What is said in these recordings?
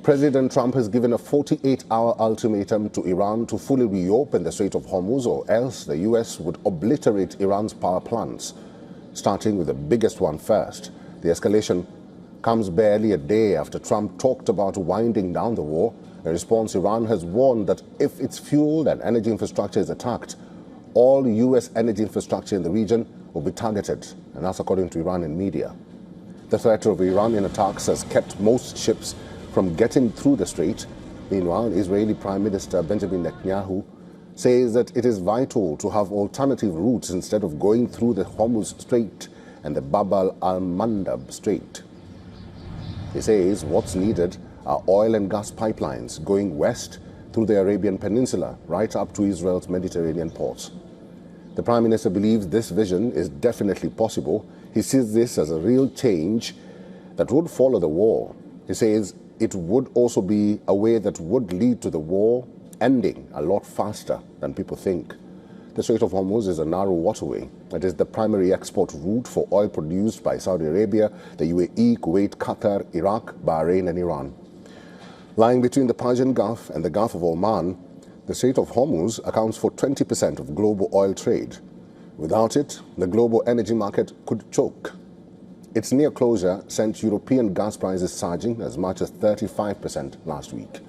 President Trump has given a 48-hour ultimatum to Iran to fully reopen the Strait of Hormuz, or else the U.S. would obliterate Iran's power plants, starting with the biggest one first. The escalation comes barely a day after Trump talked about winding down the war. In response, Iran has warned that if its fuel and energy infrastructure is attacked, all U.S. energy infrastructure in the region will be targeted, and that's according to Iranian media. The threat of Iranian attacks has kept most ships from getting through the strait. Meanwhile, Israeli Prime Minister Benjamin Netanyahu says that it is vital to have alternative routes instead of going through the Hormuz Strait and the Bab al-Mandab Strait. He says what's needed are oil and gas pipelines going west through the Arabian Peninsula right up to Israel's Mediterranean ports. The Prime Minister believes this vision is definitely possible. He sees this as a real change that would follow the war. He says it would also be a way that would lead to the war ending a lot faster than people think. The Strait of Hormuz is a narrow waterway. It is the primary export route for oil produced by Saudi Arabia, the UAE, Kuwait, Qatar, Iraq, Bahrain and Iran. Lying between the Persian Gulf and the Gulf of Oman, the Strait of Hormuz accounts for 20% of global oil trade. Without it, the global energy market could choke. Its near closure sent European gas prices surging as much as 35% last week.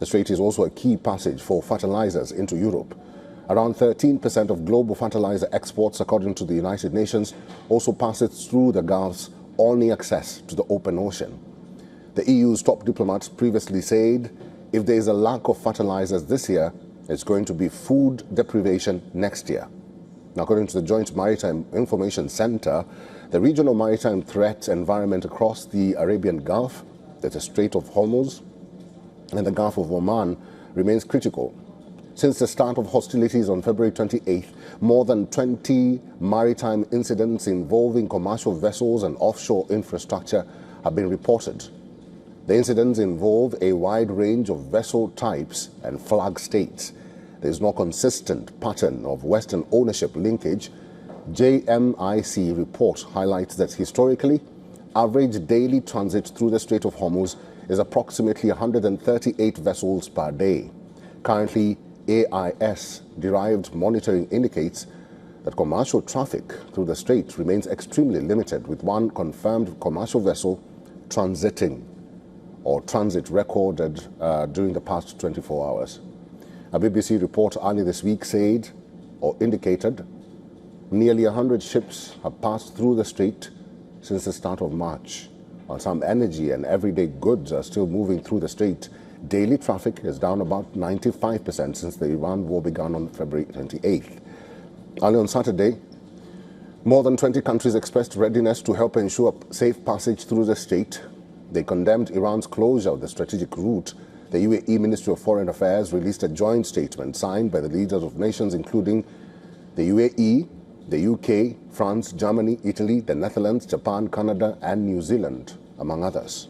The strait is also a key passage for fertilizers into Europe. Around 13% of global fertilizer exports, according to the United Nations, also passes through the Gulf's only access to the open ocean. The EU's top diplomats previously said if there is a lack of fertilizers this year, it's going to be food deprivation next year. Now, according to the Joint Maritime Information Center, the regional maritime threat environment across the Arabian Gulf, the Strait of Hormuz, and the Gulf of Oman remains critical. Since the start of hostilities on February 28th, more than 20 maritime incidents involving commercial vessels and offshore infrastructure have been reported. The incidents involve a wide range of vessel types and flag states. There is no consistent pattern of Western ownership linkage. JMIC report highlights that historically, average daily transit through the Strait of Hormuz is approximately 138 vessels per day. Currently, AIS-derived monitoring indicates that commercial traffic through the strait remains extremely limited, with one confirmed commercial vessel transit recorded during the past 24 hours. A BBC report earlier this week said or indicated nearly 100 ships have passed through the strait since the start of March. While some energy and everyday goods are still moving through the strait, daily traffic is down about 95% since the Iran war began on February 28th. Early on Saturday, more than 20 countries expressed readiness to help ensure safe passage through the strait. They condemned Iran's closure of the strategic route. The UAE Ministry of Foreign Affairs released a joint statement signed by the leaders of nations including the UAE, the UK, France, Germany, Italy, the Netherlands, Japan, Canada and New Zealand, among others.